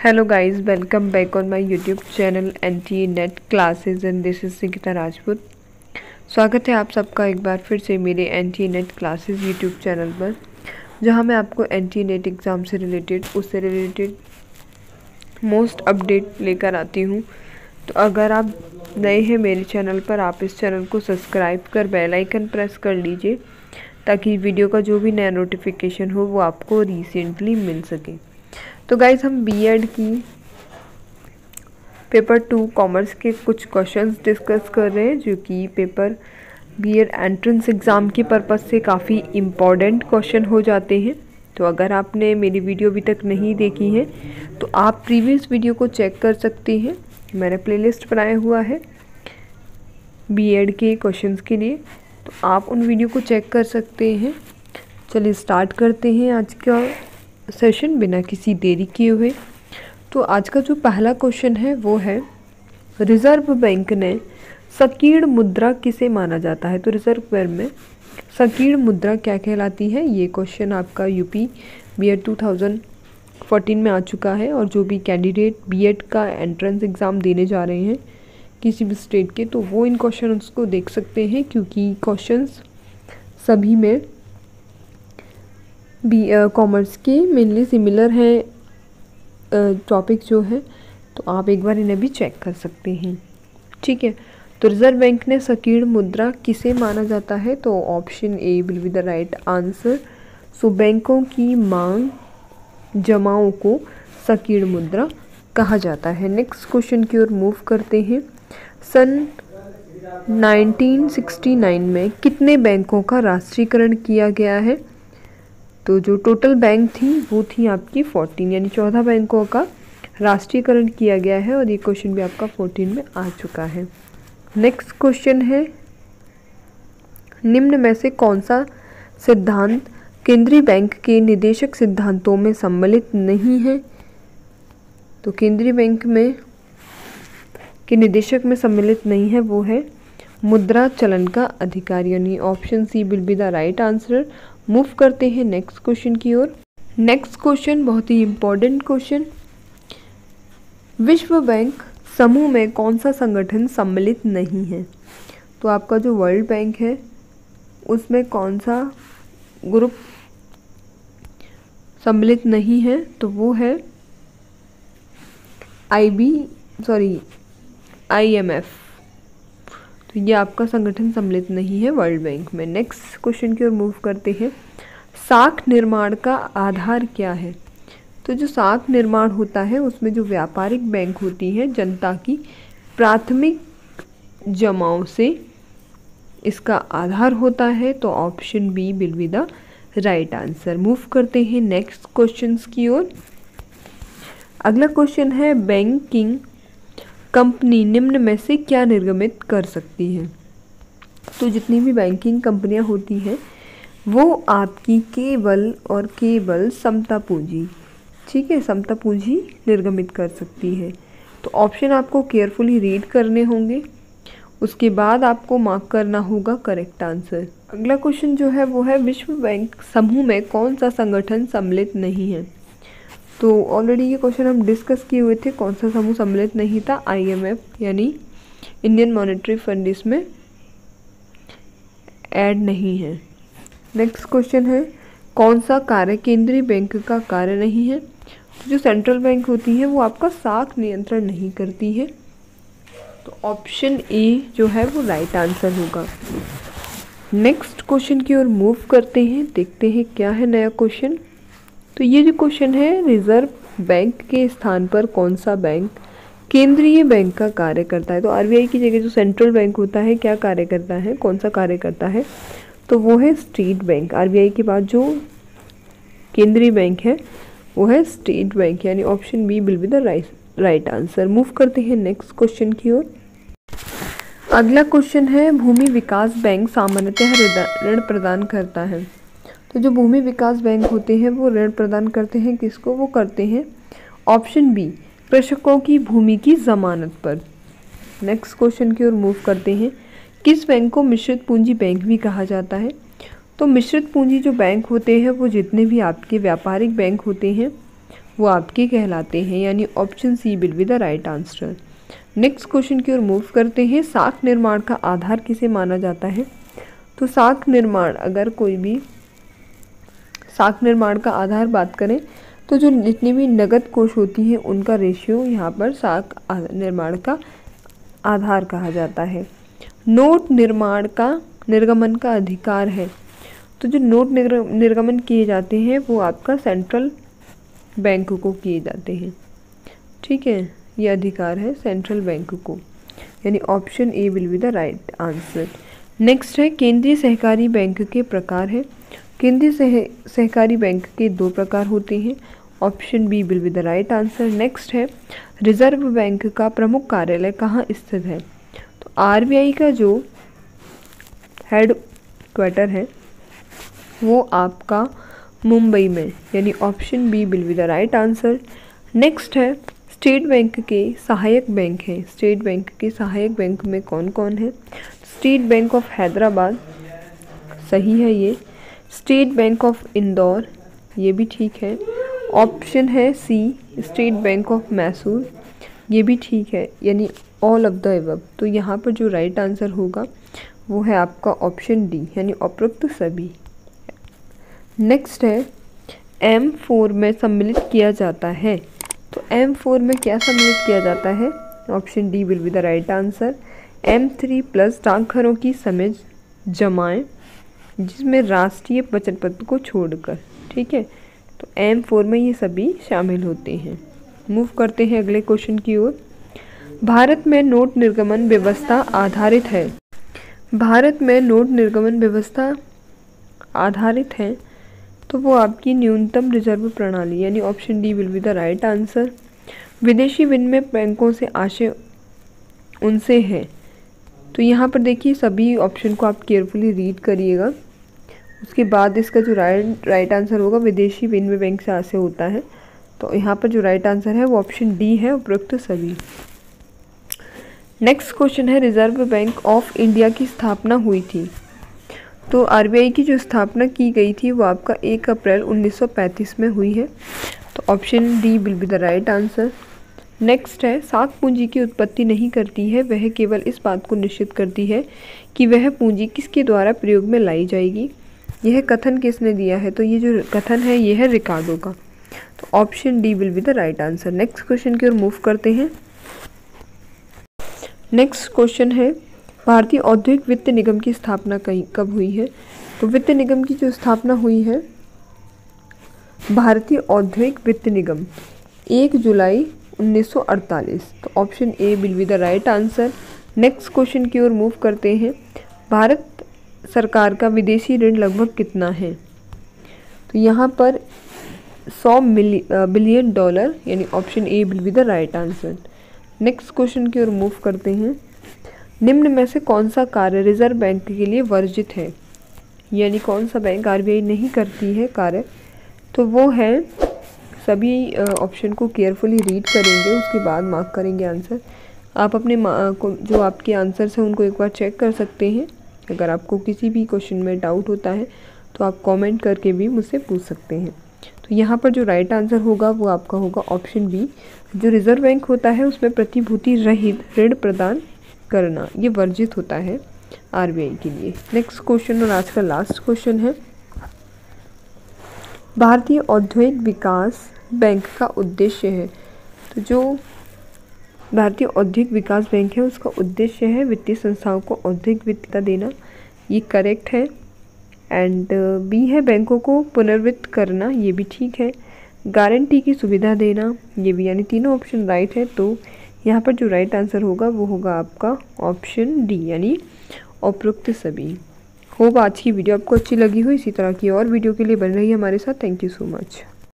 Hello guys, welcome back on my YouTube channel NTA Net Classes and this is Nikita Rajput. स्वागत है आप सबका एक बार फिर से मेरे NTA Net Classes YouTube channel पर, जहां मैं आपको NTA Net एग्ज़ाम से रिलेटेड उससे रिलेटेड मोस्ट अपडेट लेकर आती हूं। तो अगर आप नए हैं मेरे चैनल पर, आप इस चैनल को सब्सक्राइब कर बेल आइकन प्रेस कर लीजिए ताकि वीडियो का जो भी नया नोटिफिकेशन हो वो आपको रिसेंटली मिल सके। तो गाइज़, हम बीएड की पेपर 2 कॉमर्स के कुछ क्वेश्चंस डिस्कस कर रहे हैं जो कि पेपर बीएड एंट्रेंस एग्ज़ाम के पर्पज़ से काफ़ी इम्पॉर्टेंट क्वेश्चन हो जाते हैं। तो अगर आपने मेरी वीडियो अभी तक नहीं देखी है तो आप प्रीवियस वीडियो को चेक कर सकते हैं। मैंने प्लेलिस्ट बनाया हुआ है बीएड के क्वेश्चंस के लिए, तो आप उन वीडियो को चेक कर सकते हैं। चलिए स्टार्ट करते हैं आज का सेशन बिना किसी देरी किए हुए। तो आज का जो पहला क्वेश्चन है वो है, रिजर्व बैंक ने संकीर्ण मुद्रा किसे माना जाता है। तो रिजर्व बैंक में संकीर्ण मुद्रा क्या कहलाती है, ये क्वेश्चन आपका यूपी बीएड 2014 में आ चुका है। और जो भी कैंडिडेट बीएड का एंट्रेंस एग्ज़ाम देने जा रहे हैं किसी भी स्टेट के, तो वो इन क्वेश्चंस को देख सकते हैं क्योंकि क्वेश्चंस सभी में कॉमर्स के मेनली सिमिलर हैं टॉपिक जो है, तो आप एक बार इन्हें भी चेक कर सकते हैं। ठीक है, तो रिजर्व बैंक ने संकीर्ण मुद्रा किसे माना जाता है, तो option A will be the right answer. So बैंकों की मांग जमाओं को संकीर्ण मुद्रा कहा जाता है। नेक्स्ट क्वेश्चन की ओर मूव करते हैं। सन 1969 में कितने बैंकों का राष्ट्रीयकरण किया गया है। तो जो टोटल बैंक थी वो थी आपकी 14, यानी 14 बैंकों का राष्ट्रीयकरण किया गया है और ये क्वेश्चन भी आपका 14 में आ चुका है। नेक्स्ट क्वेश्चन है, निम्न में से कौन सा सिद्धांत केंद्रीय बैंक के निदेशक सिद्धांतों में सम्मिलित नहीं है। तो केंद्रीय बैंक में के निदेशक में सम्मिलित नहीं है वो है मुद्रा चलन का अधिकार, यानी option C will be the right answer. Move करते हैं नेक्स्ट क्वेश्चन की ओर। नेक्स्ट क्वेश्चन बहुत ही इम्पोर्टेंट क्वेश्चन, विश्व बैंक समूह में कौन सा संगठन सम्मिलित नहीं है। तो आपका जो वर्ल्ड बैंक है उसमें कौन सा ग्रुप सम्मिलित नहीं है, तो वो है IMF। तो ये आपका संगठन सम्मिलित नहीं है वर्ल्ड बैंक में। नेक्स्ट क्वेश्चन की ओर मूव करते हैं। साख निर्माण का आधार क्या है। तो जो साख निर्माण होता है उसमें जो व्यापारिक बैंक होती है जनता की प्राथमिक जमाओं से इसका आधार होता है, तो option B will be the right answer. Move करते हैं नेक्स्ट क्वेश्चंस की ओर। अगला क्वेश्चन है, बैंकिंग कंपनी निम्न में से क्या निर्गमित कर सकती है। तो जितनी भी बैंकिंग कंपनियां होती हैं वो आपकी केवल और केवल समता पूंजी, ठीक है, समता पूंजी निर्गमित कर सकती है। तो ऑप्शन आपको केयरफुली रीड करने होंगे, उसके बाद आपको मार्क करना होगा करेक्ट आंसर। अगला क्वेश्चन जो है वो है, विश्व बैंक समूह में कौन सा संगठन सम्मिलित नहीं है। तो ऑलरेडी ये क्वेश्चन हम डिस्कस किए हुए थे, कौन सा समूह सम्मिलित नहीं था, IMF यानी इंडियन मॉनेटरी फंड इसमें ऐड नहीं है। नेक्स्ट क्वेश्चन है, कौन सा कार्य केंद्रीय बैंक का कार्य नहीं है। तो जो सेंट्रल बैंक होती है वो आपका साख नियंत्रण नहीं करती है, तो ऑप्शन ए जो है वो राइट आंसर होगा। नेक्स्ट क्वेश्चन की ओर मूव करते हैं, देखते हैं क्या है नया क्वेश्चन। तो ये जो क्वेश्चन है, रिजर्व बैंक के स्थान पर कौन सा बैंक केंद्रीय बैंक का कार्य करता है। तो आरबीआई की जगह जो सेंट्रल बैंक होता है क्या कार्य करता है, कौन सा कार्य करता है, तो वो है स्टेट बैंक। आरबीआई के बाद जो केंद्रीय बैंक है वो है स्टेट बैंक, यानी option B will be the right answer. Move करते हैं नेक्स्ट क्वेश्चन की ओर। अगला क्वेश्चन है, भूमि विकास बैंक सामान्यतः ऋण प्रदान करता है। तो जो भूमि विकास बैंक होते हैं वो ऋण प्रदान करते हैं किसको, वो करते हैं ऑप्शन बी कृषकों की भूमि की जमानत पर। नेक्स्ट क्वेश्चन की ओर मूव करते हैं, किस बैंक को मिश्रित पूंजी बैंक भी कहा जाता है। तो मिश्रित पूंजी जो बैंक होते हैं वो जितने भी आपके व्यापारिक बैंक होते हैं वो आपके कहलाते हैं, यानी option C will be the right answer. Next question की ओर मूव करते हैं। साख निर्माण का आधार किसे माना जाता है? तो साख निर्माण, अगर कोई भी साख निर्माण का आधार बात करें तो जो जितनी भी नगद कोष होती हैं उनका रेशियो यहाँ पर साख निर्माण का आधार कहा जाता है। नोट निर्माण का निर्गमन का अधिकार है, तो जो नोट निर्गमन किए जाते हैं वो आपका सेंट्रल बैंक को किए जाते हैं, ठीक है, ये अधिकार है सेंट्रल बैंक को, यानी option A will be the right answer. Next है केंद्रीय सहकारी बैंक के प्रकार है। केंद्रीय सहकारी बैंक के 2 प्रकार होते हैं, option B will be the right answer. Next है रिजर्व बैंक का प्रमुख कार्यालय कहाँ स्थित है? तो आरबीआई का जो हेड क्वार्टर है वो आपका मुंबई में, यानी option B will be the right answer. Next है स्टेट बैंक के सहायक बैंक हैं। स्टेट बैंक के सहायक बैंक में कौन कौन है? स्टेट बैंक ऑफ हैदराबाद, सही है ये। स्टेट बैंक ऑफ इंदौर, ये भी ठीक है। ऑप्शन है सी स्टेट बैंक ऑफ मैसूर, ये भी ठीक है, यानी ऑल ऑफ द अबव। तो यहाँ पर जो राइट आंसर होगा वो है आपका ऑप्शन डी, यानी उपरोक्त सभी। नेक्स्ट है M4 में सम्मिलित किया जाता है। तो M4 में क्या सम्मिलित किया जाता है? Option D will be the right answer. M3 plus डाकघरों की समय जमाएं जिसमें राष्ट्रीय बचत पत्र को छोड़कर, ठीक है, तो M4 में ये सभी शामिल होते हैं। मूव करते हैं अगले क्वेश्चन की ओर। भारत में नोट निर्गमन व्यवस्था आधारित है। भारत में नोट निर्गमन व्यवस्था आधारित है तो वो आपकी न्यूनतम रिजर्व प्रणाली, यानी option D will be the right answer. विदेशी विनिमय बैंकों से आशय उनसे है, तो यहाँ पर देखिए सभी ऑप्शन को आप केयरफुली रीड करिएगा, उसके बाद इसका जो राइट आंसर होगा विदेशी विनिमय बैंक से आशय होता है, तो यहाँ पर जो राइट आंसर है वो ऑप्शन डी है, उपरोक्त सभी। नेक्स्ट क्वेश्चन है रिजर्व बैंक ऑफ इंडिया की स्थापना हुई थी। तो आरबीआई की जो स्थापना की गई थी वो आपका 1 अप्रैल 1935 में हुई है, तो option D will be the right answer. Next है साख पूंजी की उत्पत्ति नहीं करती है, वह केवल इस बात को निश्चित करती है कि वह पूंजी किसके द्वारा प्रयोग में लाई जाएगी। यह कथन किसने दिया है? तो ये जो कथन है ये है रिकार्डो का, तो option D will be the right answer. Next question की ओर मूव करते हैं। नेक्स्ट क्वेश्चन है भारतीय औद्योगिक वित्त निगम की स्थापना कब हुई है? तो वित्त निगम की जो स्थापना हुई है, भारतीय औद्योगिक वित्त निगम 1 जुलाई 1948, तो option A will be the right answer. Next question की ओर मूव करते हैं। भारत सरकार का विदेशी ऋण लगभग कितना है? तो यहाँ पर 100 बिलियन डॉलर, यानी option A will be the right answer. Next question की ओर मूव करते हैं। निम्न में से कौन सा कार्य रिजर्व बैंक के लिए वर्जित है, यानी कौन सा बैंक आरबीआई नहीं करती है कार्य? तो वो है, सभी ऑप्शन को केयरफुली रीड करेंगे, उसके बाद मार्क करेंगे आंसर। आप अपने जो आपके आंसर्स हैं उनको एक बार चेक कर सकते हैं। अगर आपको किसी भी क्वेश्चन में डाउट होता है तो आप कमेंट करके भी मुझसे पूछ सकते हैं। तो यहाँ पर जो राइट आंसर होगा वो आपका होगा ऑप्शन बी। जो रिजर्व बैंक होता है उसमें प्रतिभूति रहित ऋण प्रदान करना ये वर्जित होता है आरबीआई के लिए। नेक्स्ट क्वेश्चन और आज का लास्ट क्वेश्चन है भारतीय औद्योगिक विकास बैंक का उद्देश्य है। तो जो भारतीय औद्योगिक विकास बैंक है उसका उद्देश्य है वित्तीय संस्थाओं को औद्योगिक वित्त देना, ये करेक्ट है। एंड बी है बैंकों को पुनर्वित्त करना, ये भी ठीक है। गारंटी की सुविधा देना, ये भी, यानी तीनों ऑप्शन राइट है। तो यहाँ पर जो राइट आंसर होगा वो होगा आपका ऑप्शन डी, यानी उपरोक्त सभी। होप आज की वीडियो आपको अच्छी लगी हो। इसी तरह की और वीडियो के लिए बन रही है हमारे साथ। Thank you so much.